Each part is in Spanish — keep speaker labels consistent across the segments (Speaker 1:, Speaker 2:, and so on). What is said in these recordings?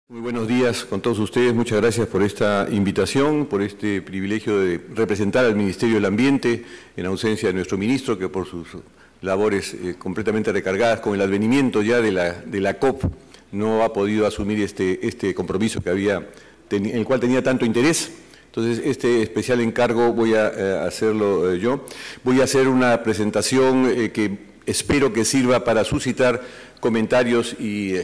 Speaker 1: Muy buenos días con todos ustedes. Muchas gracias por esta invitación, por este privilegio de representar al Ministerio del Ambiente en ausencia de nuestro ministro, que por sus labores completamente recargadas con el advenimiento ya de la COP no ha podido asumir este compromiso en el cual tenía tanto interés. Entonces, este especial encargo voy a hacerlo yo. Voy a hacer una presentación que espero que sirva para suscitar comentarios y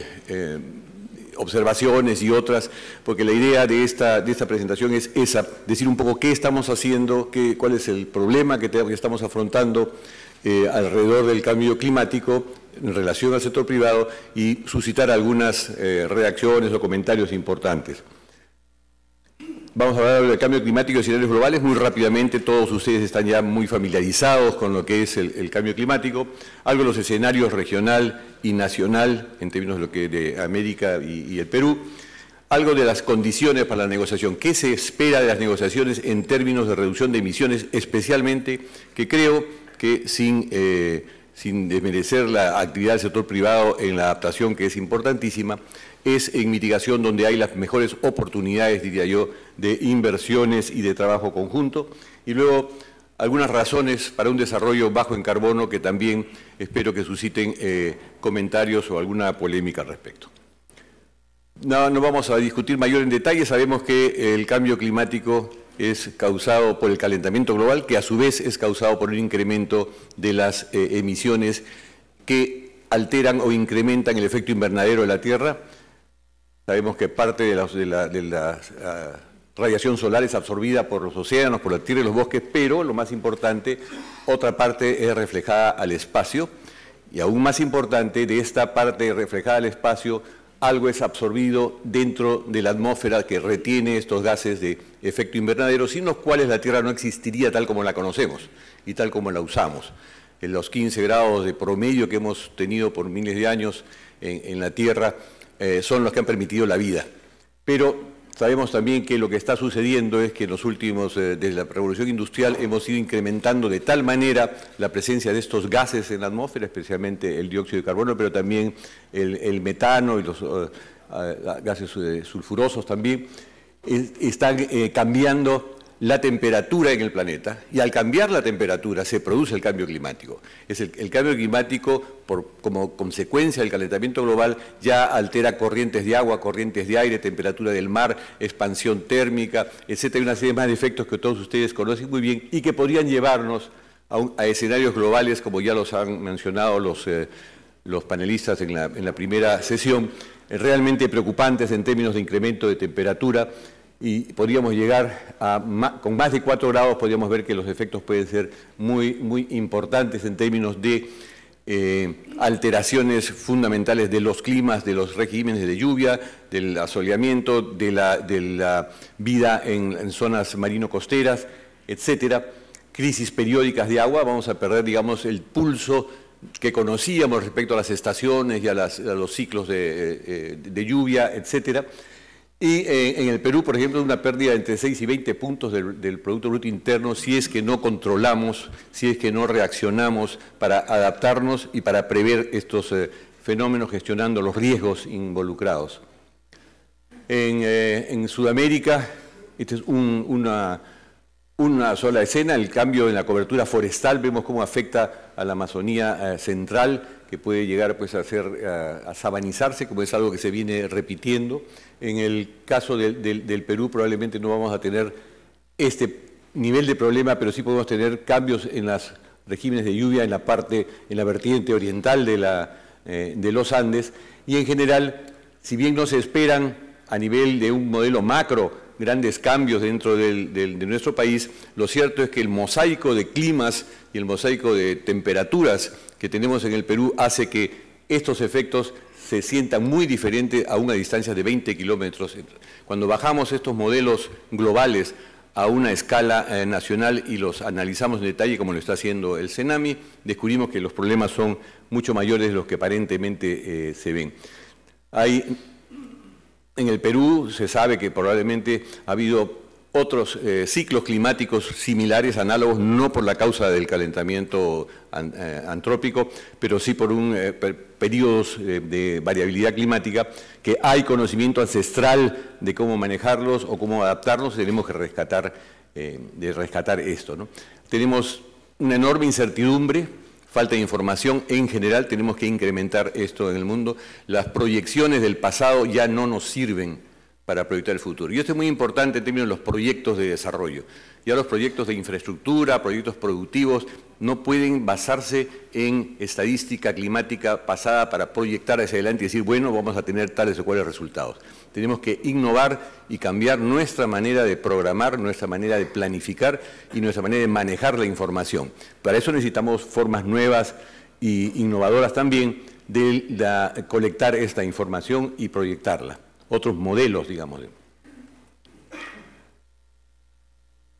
Speaker 1: observaciones y otras, porque la idea de esta presentación es esa, decir un poco qué estamos haciendo, cuál es el problema que estamos afrontando alrededor del cambio climático en relación al sector privado y suscitar algunas reacciones o comentarios importantes. Vamos a hablar del cambio climático y escenarios globales. Muy rápidamente, todos ustedes están ya muy familiarizados con lo que es el cambio climático, algo de los escenarios regional y nacional, en términos de lo que de América y el Perú, algo de las condiciones para la negociación, qué se espera de las negociaciones en términos de reducción de emisiones, especialmente, que creo que sin desmerecer la actividad del sector privado en la adaptación, que es importantísima, es en mitigación donde hay las mejores oportunidades, diría yo, de inversiones y de trabajo conjunto. Y luego, algunas razones para un desarrollo bajo en carbono que también espero que susciten comentarios o alguna polémica al respecto. No vamos a discutir mayor en detalle. Sabemos que el cambio climático es causado por el calentamiento global, que a su vez es causado por un incremento de las emisiones que alteran o incrementan el efecto invernadero de la Tierra. Sabemos que parte de la radiación solar es absorbida por los océanos, por la tierra y los bosques, pero lo más importante, otra parte es reflejada al espacio, y aún más importante, de esta parte reflejada al espacio, algo es absorbido dentro de la atmósfera que retiene estos gases de efecto invernadero, sin los cuales la Tierra no existiría tal como la conocemos y tal como la usamos. En los 15 grados de promedio que hemos tenido por miles de años en la Tierra son los que han permitido la vida. Pero sabemos también que lo que está sucediendo es que en los últimos, desde la revolución industrial, hemos ido incrementando de tal manera la presencia de estos gases en la atmósfera, especialmente el dióxido de carbono, pero también el metano y los gases sulfurosos también, están cambiando la temperatura en el planeta, y al cambiar la temperatura se produce el cambio climático. El cambio climático, como consecuencia del calentamiento global, ya altera corrientes de agua, corrientes de aire, temperatura del mar, expansión térmica, etcétera, y una serie más de efectos que todos ustedes conocen muy bien y que podrían llevarnos a escenarios globales, como ya los han mencionado los panelistas en la primera sesión, realmente preocupantes en términos de incremento de temperatura. Y podríamos llegar con más de 4 grados, podríamos ver que los efectos pueden ser muy importantes en términos de alteraciones fundamentales de los climas, de los regímenes de lluvia, del asoleamiento, de la vida en zonas marino-costeras, etcétera. Crisis periódicas de agua, vamos a perder, digamos, el pulso que conocíamos respecto a las estaciones y a los ciclos de lluvia, etcétera. Y en el Perú, por ejemplo, una pérdida de entre 6 y 20 puntos del Producto Bruto Interno si es que no controlamos, si es que no reaccionamos para adaptarnos y para prever estos fenómenos, gestionando los riesgos involucrados. En Sudamérica, esta es una sola escena, el cambio en la cobertura forestal, vemos cómo afecta a la Amazonía central, que puede llegar pues, a sabanizarse, como es algo que se viene repitiendo. En el caso del Perú probablemente no vamos a tener este nivel de problema, pero sí podemos tener cambios en los regímenes de lluvia en la vertiente oriental de los Andes, y en general, si bien no se esperan a nivel de un modelo macro grandes cambios dentro de nuestro país, lo cierto es que el mosaico de climas y el mosaico de temperaturas que tenemos en el Perú hace que estos efectos se sientan muy diferentes a una distancia de 20 kilómetros. Cuando bajamos estos modelos globales a una escala nacional y los analizamos en detalle, como lo está haciendo el CENAMI, descubrimos que los problemas son mucho mayores de los que aparentemente se ven. En el Perú se sabe que probablemente ha habido otros ciclos climáticos similares, análogos, no por la causa del calentamiento antrópico, pero sí por periodos de variabilidad climática, que hay conocimiento ancestral de cómo manejarlos o cómo adaptarlos, tenemos que rescatar esto, ¿no? Tenemos una enorme incertidumbre, falta de información en general, tenemos que incrementar esto en el mundo. Las proyecciones del pasado ya no nos sirven para proyectar el futuro. Y esto es muy importante en términos de los proyectos de desarrollo. Ya los proyectos de infraestructura, proyectos productivos, no pueden basarse en estadística climática pasada para proyectar hacia adelante y decir, bueno, vamos a tener tales o cuales resultados. Tenemos que innovar y cambiar nuestra manera de programar, nuestra manera de planificar y nuestra manera de manejar la información. Para eso necesitamos formas nuevas e innovadoras también de colectar esta información y proyectarla. Otros modelos, digamos.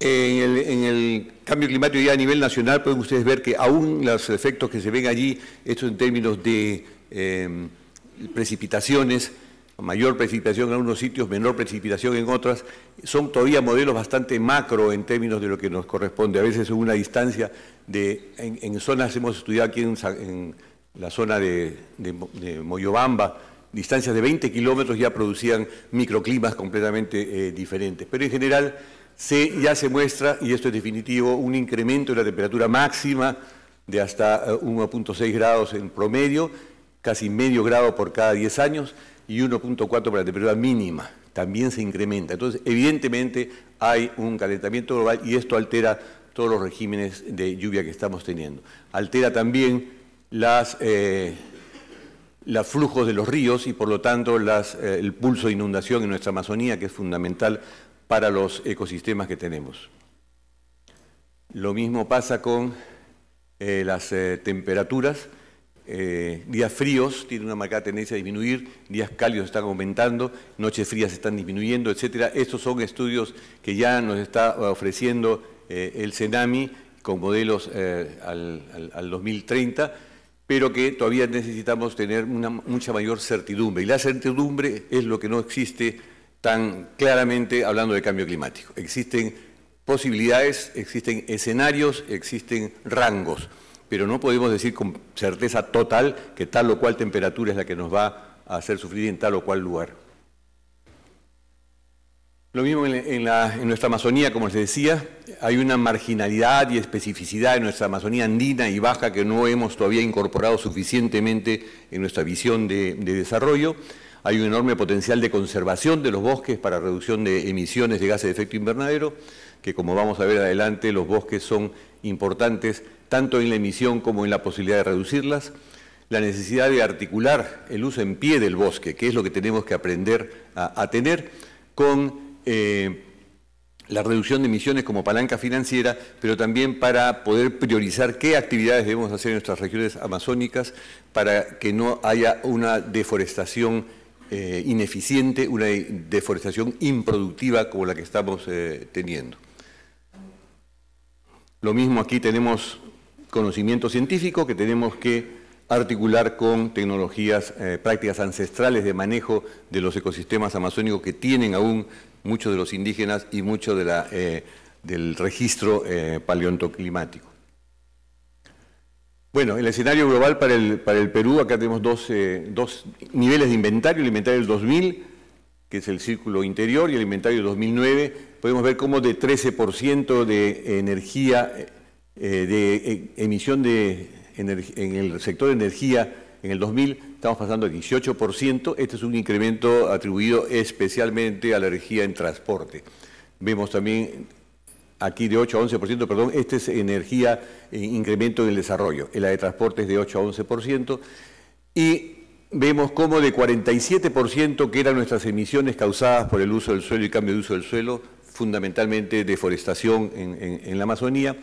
Speaker 1: En el cambio climático ya a nivel nacional pueden ustedes ver que aún los efectos que se ven allí, esto en términos de precipitaciones, mayor precipitación en algunos sitios, menor precipitación en otras, son todavía modelos bastante macro en términos de lo que nos corresponde. A veces en una distancia en zonas, hemos estudiado aquí en la zona de Moyobamba, distancias de 20 kilómetros ya producían microclimas completamente diferentes. Pero en general ya se muestra, y esto es definitivo, un incremento de la temperatura máxima de hasta 1.6 grados en promedio, casi medio grado por cada 10 años, y 1.4 para la temperatura mínima. También se incrementa. Entonces, evidentemente, hay un calentamiento global y esto altera todos los regímenes de lluvia que estamos teniendo. Altera también los flujos de los ríos y, por lo tanto, el pulso de inundación en nuestra Amazonía, que es fundamental para los ecosistemas que tenemos. Lo mismo pasa con las temperaturas. Días fríos tienen una marcada tendencia a disminuir, días cálidos están aumentando, noches frías están disminuyendo, etcétera. Estos son estudios que ya nos está ofreciendo el CENAMI con modelos al 2030, pero que todavía necesitamos tener mucha mayor certidumbre. Y la certidumbre es lo que no existe tan claramente hablando de cambio climático. Existen posibilidades, existen escenarios, existen rangos, pero no podemos decir con certeza total que tal o cual temperatura es la que nos va a hacer sufrir en tal o cual lugar. Lo mismo en nuestra Amazonía, como les decía, hay una marginalidad y especificidad en nuestra Amazonía andina y baja que no hemos todavía incorporado suficientemente en nuestra visión de desarrollo. Hay un enorme potencial de conservación de los bosques para reducción de emisiones de gases de efecto invernadero, que como vamos a ver adelante, los bosques son importantes tanto en la emisión como en la posibilidad de reducirlas. La necesidad de articular el uso en pie del bosque, que es lo que tenemos que aprender a tener, con la reducción de emisiones como palanca financiera, pero también para poder priorizar qué actividades debemos hacer en nuestras regiones amazónicas para que no haya una deforestación ineficiente, una deforestación improductiva como la que estamos teniendo. Lo mismo aquí tenemos conocimiento científico que tenemos que articular con tecnologías, prácticas ancestrales de manejo de los ecosistemas amazónicos que tienen aún muchos de los indígenas y mucho del registro paleontoclimático. Bueno, el escenario global para el Perú, acá tenemos dos niveles de inventario, el inventario del 2000, que es el círculo interior, y el inventario del 2009. Podemos ver cómo de 13% de energía, de emisión en el sector de energía en el 2000, estamos pasando al 18%. Este es un incremento atribuido especialmente a la energía en transporte. Vemos también aquí de 8 a 11%, perdón, esta es energía, incremento en el desarrollo. En la de transporte es de 8 a 11%. Y vemos cómo de 47% que eran nuestras emisiones causadas por el uso del suelo y cambio de uso del suelo, fundamentalmente deforestación en la Amazonía,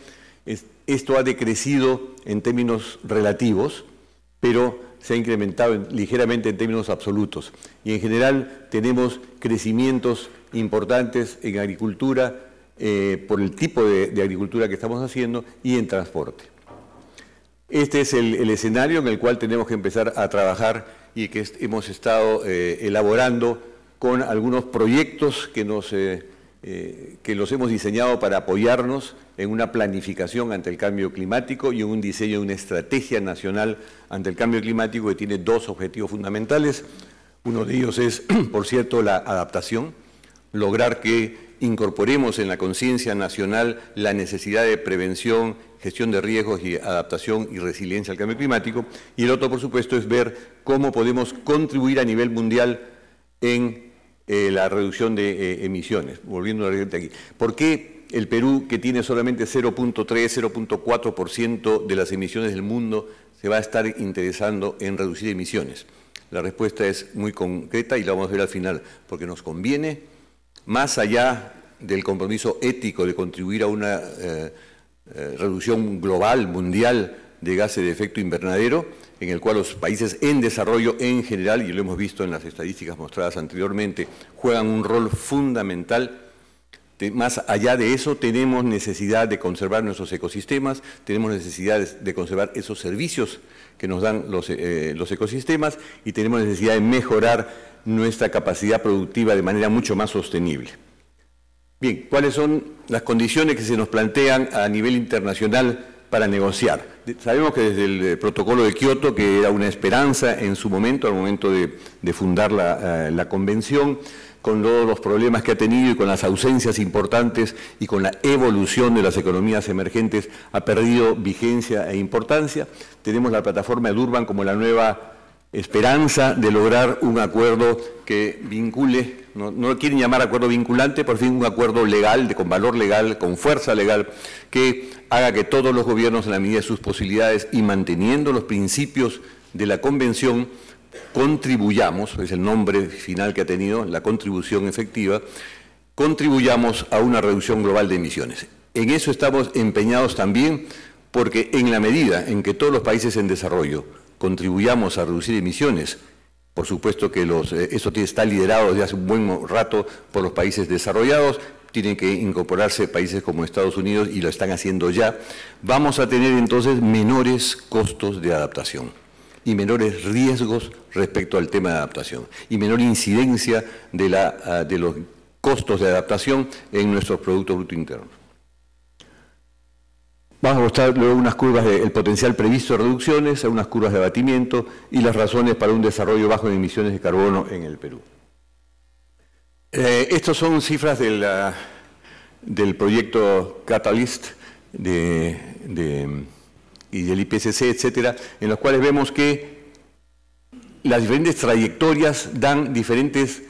Speaker 1: esto ha decrecido en términos relativos, pero se ha incrementado ligeramente en términos absolutos. Y en general tenemos crecimientos importantes en agricultura, por el tipo de agricultura que estamos haciendo, y en transporte. Este es el escenario en el cual tenemos que empezar a trabajar y que hemos estado elaborando con algunos proyectos que nos que los hemos diseñado para apoyarnos en una planificación ante el cambio climático y en un diseño de una estrategia nacional ante el cambio climático que tiene dos objetivos fundamentales. Uno de ellos es, por cierto, la adaptación, lograr que incorporemos en la conciencia nacional la necesidad de prevención, gestión de riesgos y adaptación y resiliencia al cambio climático. Y el otro, por supuesto, es ver cómo podemos contribuir a nivel mundial en la reducción de emisiones. Volviendo a la aquí. ¿Por qué el Perú, que tiene solamente 0.3, 0.4% de las emisiones del mundo, se va a estar interesando en reducir emisiones? La respuesta es muy concreta y la vamos a ver al final, porque nos conviene, más allá del compromiso ético de contribuir a una reducción global, mundial, de gases de efecto invernadero, en el cual los países en desarrollo en general, y lo hemos visto en las estadísticas mostradas anteriormente, juegan un rol fundamental. Más allá de eso, tenemos necesidad de conservar nuestros ecosistemas, tenemos necesidad de conservar esos servicios que nos dan los ecosistemas y tenemos necesidad de mejorar nuestra capacidad productiva de manera mucho más sostenible. Bien, ¿cuáles son las condiciones que se nos plantean a nivel internacional para negociar? Sabemos que desde el protocolo de Kioto, que era una esperanza en su momento, al momento de fundar la convención, con todos los problemas que ha tenido y con las ausencias importantes y con la evolución de las economías emergentes, ha perdido vigencia e importancia. Tenemos la plataforma de Durban como la nueva esperanza de lograr un acuerdo que vincule, no lo quieren llamar acuerdo vinculante, por fin un acuerdo legal, con valor legal, con fuerza legal, que haga que todos los gobiernos, en la medida de sus posibilidades y manteniendo los principios de la Convención, contribuyamos, es el nombre final que ha tenido, la contribución efectiva, contribuyamos a una reducción global de emisiones. En eso estamos empeñados también, porque en la medida en que todos los países en desarrollo contribuyamos a reducir emisiones, por supuesto que eso está liderado desde hace un buen rato por los países desarrollados, tienen que incorporarse países como Estados Unidos y lo están haciendo ya, vamos a tener entonces menores costos de adaptación y menores riesgos respecto al tema de adaptación y menor incidencia de los costos de adaptación en nuestros productos brutos internos. Vamos a mostrar luego unas curvas del potencial previsto de reducciones, unas curvas de abatimiento y las razones para un desarrollo bajo en emisiones de carbono en el Perú. Estas son cifras del proyecto Catalyst y del IPCC, etcétera, en los cuales vemos que las diferentes trayectorias dan diferentes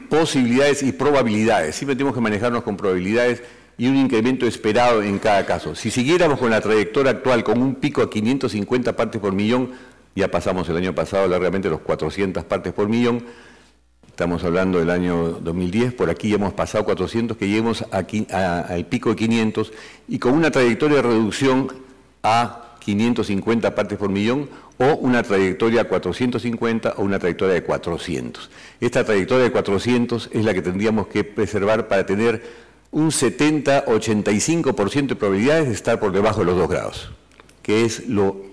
Speaker 1: posibilidades y probabilidades. Siempre tenemos que manejarnos con probabilidades y un incremento esperado en cada caso. Si siguiéramos con la trayectoria actual, con un pico a 550 partes por millón, ya pasamos el año pasado largamente los 400 partes por millón, estamos hablando del año 2010, por aquí ya hemos pasado 400, que lleguemos al pico de 500, y con una trayectoria de reducción a 550 partes por millón, o una trayectoria a 450 o una trayectoria de 400. Esta trayectoria de 400 es la que tendríamos que preservar para tener un 70-85% de probabilidades de estar por debajo de los 2 grados, que es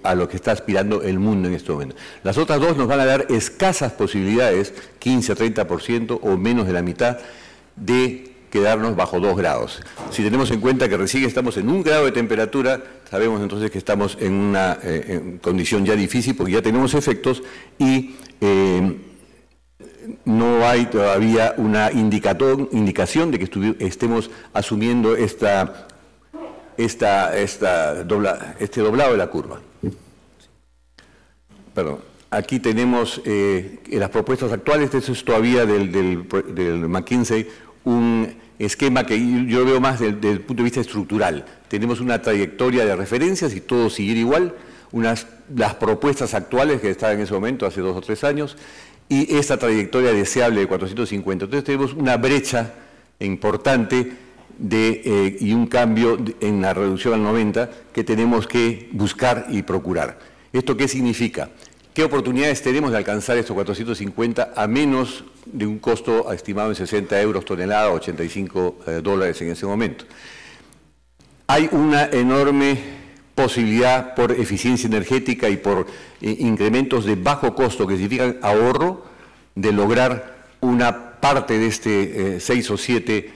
Speaker 1: a lo que está aspirando el mundo en este momento. Las otras dos nos van a dar escasas posibilidades, 15-30% o menos de la mitad, de quedarnos bajo 2 grados. Si tenemos en cuenta que recién estamos en 1 grado de temperatura, sabemos entonces que estamos en una condición ya difícil porque ya tenemos efectos y no hay todavía una indicación de que estemos asumiendo este doblado de la curva. Perdón. Aquí tenemos las propuestas actuales, eso es todavía del McKinsey, un esquema que yo lo veo más desde el punto de vista estructural. Tenemos una trayectoria de referencias y todo seguir igual, las propuestas actuales que estaban en ese momento, hace 2 o 3 años, y esta trayectoria deseable de 450. Entonces tenemos una brecha importante y un cambio en la reducción al 90 que tenemos que buscar y procurar. ¿Esto qué significa? ¿Qué oportunidades tenemos de alcanzar estos 450 a menos de un costo estimado en 60 euros tonelada, 85 dólares en ese momento? Hay una enorme posibilidad por eficiencia energética y por incrementos de bajo costo que significan ahorro de lograr una parte de este 6 o 7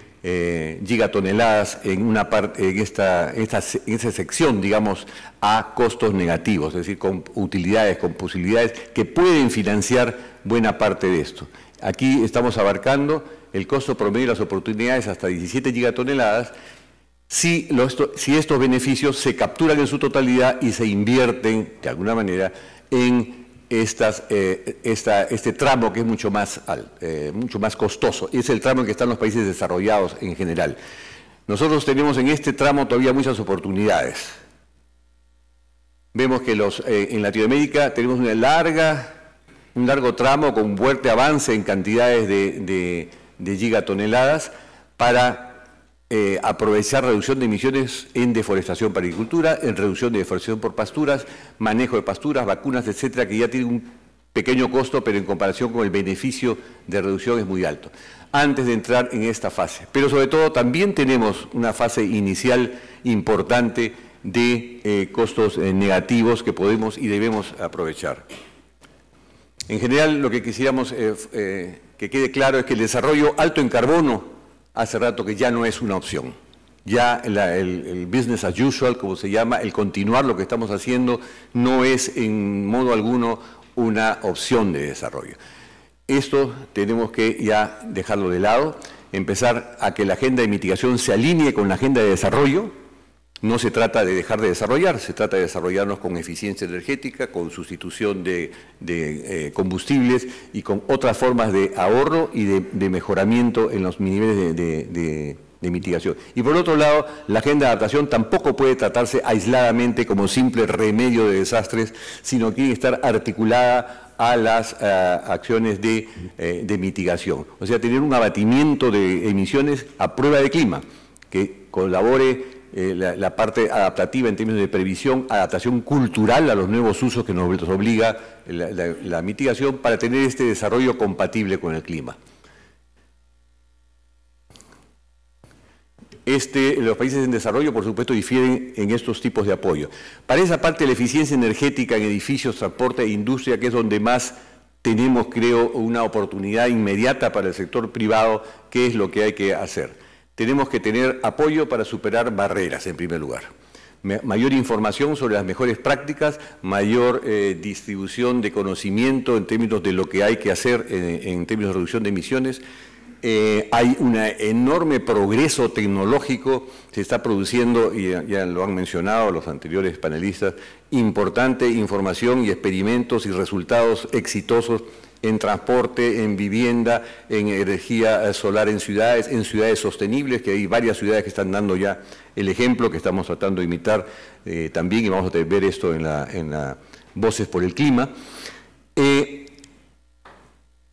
Speaker 1: gigatoneladas en esa sección, digamos, a costos negativos, es decir, con utilidades, con posibilidades que pueden financiar buena parte de esto. Aquí estamos abarcando el costo promedio de las oportunidades hasta 17 gigatoneladas, si estos beneficios se capturan en su totalidad y se invierten, de alguna manera, en este tramo que es mucho más costoso. Es el tramo en que están los países desarrollados en general. Nosotros tenemos en este tramo todavía muchas oportunidades. Vemos que en Latinoamérica tenemos un largo tramo con fuerte avance en cantidades de gigatoneladas para aprovechar reducción de emisiones en deforestación para agricultura, en reducción de deforestación por pasturas, manejo de pasturas, vacunas, etcétera, que ya tiene un pequeño costo, pero en comparación con el beneficio de reducción es muy alto, antes de entrar en esta fase. Pero sobre todo también tenemos una fase inicial importante de costos negativos que podemos y debemos aprovechar. En general, lo que quisiéramos que quede claro es que el desarrollo alto en carbono hace rato que ya no es una opción. Ya el business as usual, como se llama, el continuar lo que estamos haciendo, no es en modo alguno una opción de desarrollo. Esto tenemos que ya dejarlo de lado, empezar a que la agenda de mitigación se alinee con la agenda de desarrollo. No se trata de dejar de desarrollar, se trata de desarrollarnos con eficiencia energética, con sustitución de combustibles y con otras formas de ahorro y de mejoramiento en los niveles de mitigación. Y por otro lado, la agenda de adaptación tampoco puede tratarse aisladamente como simple remedio de desastres, sino que tiene que estar articulada a las acciones de mitigación. O sea, tener un abatimiento de emisiones a prueba de clima, que colabore la parte adaptativa en términos de previsión, adaptación cultural a los nuevos usos que nos obliga la mitigación para tener este desarrollo compatible con el clima. Los países en desarrollo, por supuesto, difieren en estos tipos de apoyo. Para esa parte de la eficiencia energética en edificios, transporte e industria, que es donde más tenemos, creo, una oportunidad inmediata para el sector privado, ¿qué es lo que hay que hacer? Tenemos que tener apoyo para superar barreras, en primer lugar. Mayor información sobre las mejores prácticas, mayor distribución de conocimiento en términos de lo que hay que hacer en términos de reducción de emisiones. Hay un enorme progreso tecnológico, se está produciendo, y ya lo han mencionado los anteriores panelistas, importante información y experimentos y resultados exitosos en transporte, en vivienda, en energía solar en ciudades sostenibles, que hay varias ciudades que están dando ya el ejemplo que estamos tratando de imitar también, y vamos a ver esto en la Voces por el Clima.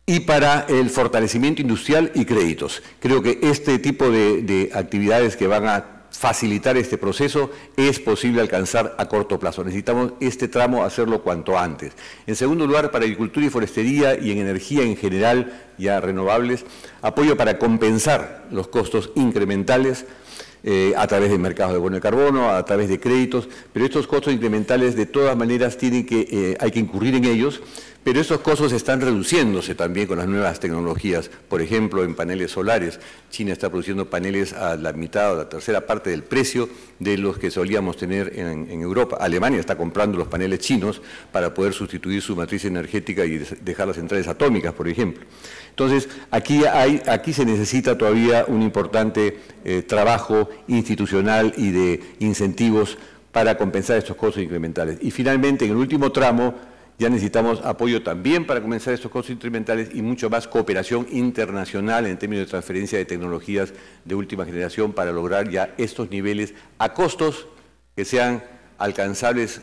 Speaker 1: Y para el fortalecimiento industrial y créditos. Creo que este tipo de actividades que van a facilitar este proceso es posible alcanzar a corto plazo. Necesitamos este tramo hacerlo cuanto antes. En segundo lugar, para agricultura y forestería y en energía en general, ya renovables, apoyo para compensar los costos incrementales a través de mercados de bono de carbono, a través de créditos, pero estos costos incrementales de todas maneras hay que incurrir en ellos, pero estos costos están reduciéndose también con las nuevas tecnologías. Por ejemplo, en paneles solares, China está produciendo paneles a la mitad o la tercera parte del precio de los que solíamos tener en Europa. Alemania está comprando los paneles chinos para poder sustituir su matriz energética y dejar las centrales atómicas, por ejemplo. Entonces, aquí se necesita todavía un importante trabajo institucional y de incentivos para compensar estos costos incrementales. Y finalmente, en el último tramo, ya necesitamos apoyo también para compensar estos costos incrementales y mucho más cooperación internacional en términos de transferencia de tecnologías de última generación para lograr ya estos niveles a costos que sean alcanzables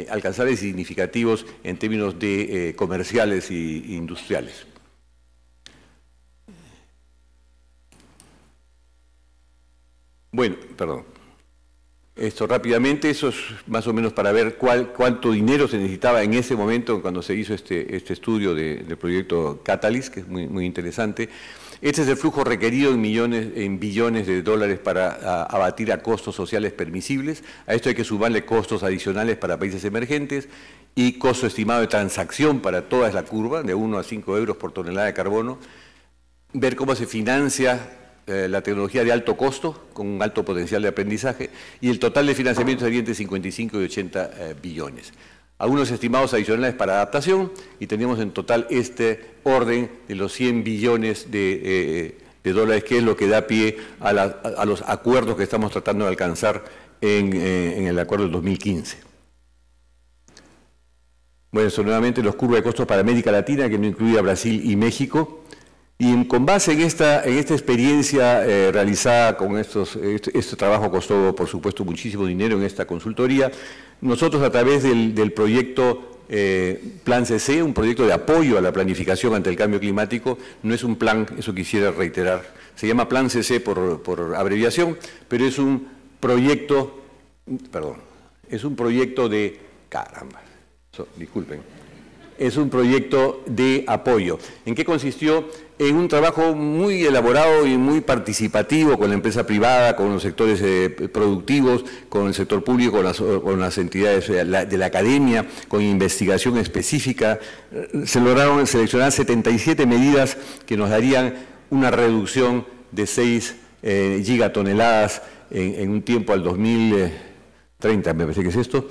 Speaker 1: alcanzables y significativos en términos de comerciales e industriales. Bueno, perdón. Esto rápidamente, eso es más o menos para ver cuánto dinero se necesitaba en ese momento cuando se hizo este estudio del proyecto Catalyst, que es muy interesante. Este es el flujo requerido en billones de dólares para abatir a costos sociales permisibles. A esto hay que sumarle costos adicionales para países emergentes y costo estimado de transacción para toda la curva, de 1 a 5 euros por tonelada de carbono. ver cómo se financia la tecnología de alto costo, con un alto potencial de aprendizaje, y el total de financiamiento sería entre 55 y 80 billones. Algunos estimados adicionales para adaptación, y tenemos en total este orden de los 100 billones de dólares, que es lo que da pie a los acuerdos que estamos tratando de alcanzar en el acuerdo del 2015. Bueno, son nuevamente los curvas de costos para América Latina, que no incluye a Brasil y México. Y con base en esta experiencia realizada con este trabajo costó, por supuesto, muchísimo dinero en esta consultoría, nosotros a través del proyecto Plan CC, un proyecto de apoyo a la planificación ante el cambio climático, no es un plan, eso quisiera reiterar, se llama Plan CC por abreviación, pero es un proyecto, es un proyecto de apoyo. ¿En qué consistió? En un trabajo muy elaborado y muy participativo con la empresa privada, con los sectores productivos, con el sector público, con las entidades de la academia, con investigación específica. Se lograron seleccionar 77 medidas que nos darían una reducción de 6 gigatoneladas en un tiempo al 2030, me parece que es esto,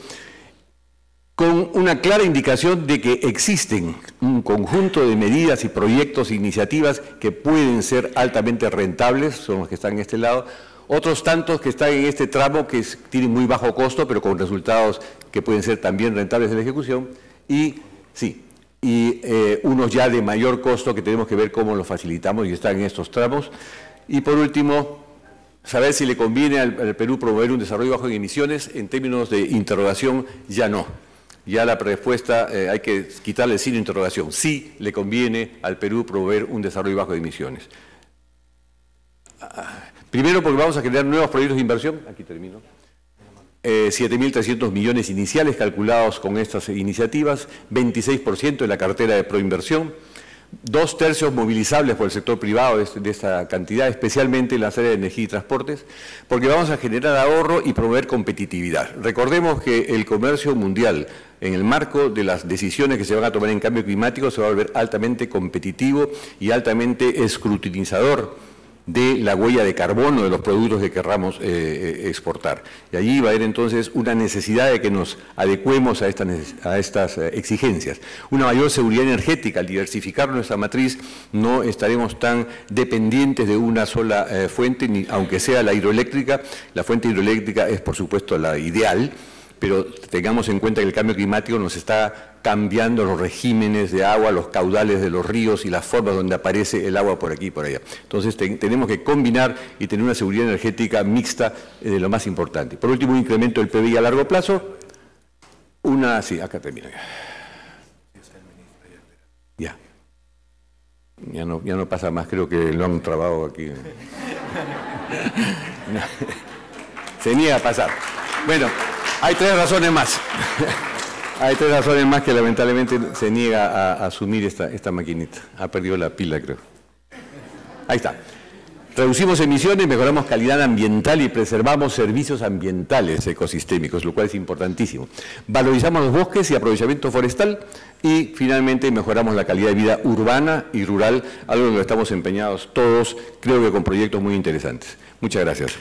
Speaker 1: con una clara indicación de que existen un conjunto de medidas y proyectos e iniciativas que pueden ser altamente rentables, son los que están en este lado, otros tantos que están en este tramo que tienen muy bajo costo, pero con resultados que pueden ser también rentables en la ejecución, y unos ya de mayor costo que tenemos que ver cómo los facilitamos y están en estos tramos. Y por último, saber si le conviene al Perú promover un desarrollo bajo en emisiones. En términos de interrogación, ya no. Ya la respuesta hay que quitarle el signo de interrogación. Sí le conviene al Perú promover un desarrollo bajo de emisiones. Primero porque vamos a generar nuevos proyectos de inversión. Aquí termino. 7.300 millones iniciales calculados con estas iniciativas, 26% de la cartera de proinversión, 2/3 movilizables por el sector privado de esta cantidad, especialmente en las áreas de energía y transportes, porque vamos a generar ahorro y promover competitividad. Recordemos que el comercio mundial, en el marco de las decisiones que se van a tomar en cambio climático, se va a volver altamente competitivo y altamente escrutinizador de la huella de carbono de los productos que querramos exportar. Y allí va a haber entonces una necesidad de que nos adecuemos a estas exigencias. Una mayor seguridad energética, al diversificar nuestra matriz, no estaremos tan dependientes de una sola fuente, aunque sea la hidroeléctrica. La fuente hidroeléctrica es, por supuesto, la ideal, pero tengamos en cuenta que el cambio climático nos está cambiando los regímenes de agua, los caudales de los ríos y las formas donde aparece el agua por aquí y por allá. Entonces tenemos que combinar y tener una seguridad energética mixta de lo más importante. Por último, un incremento del PBI a largo plazo. Sí, acá termino ya. Ya no pasa más, creo que lo han trabado aquí. Se niega a pasar. Bueno, hay 3 razones más. Hay 3 razones más que lamentablemente se niega a asumir esta maquinita. Ha perdido la pila, creo. Ahí está. Reducimos emisiones, mejoramos calidad ambiental y preservamos servicios ambientales ecosistémicos, lo cual es importantísimo. Valorizamos los bosques y aprovechamiento forestal y finalmente mejoramos la calidad de vida urbana y rural, algo en lo que estamos empeñados todos, creo que con proyectos muy interesantes. Muchas gracias.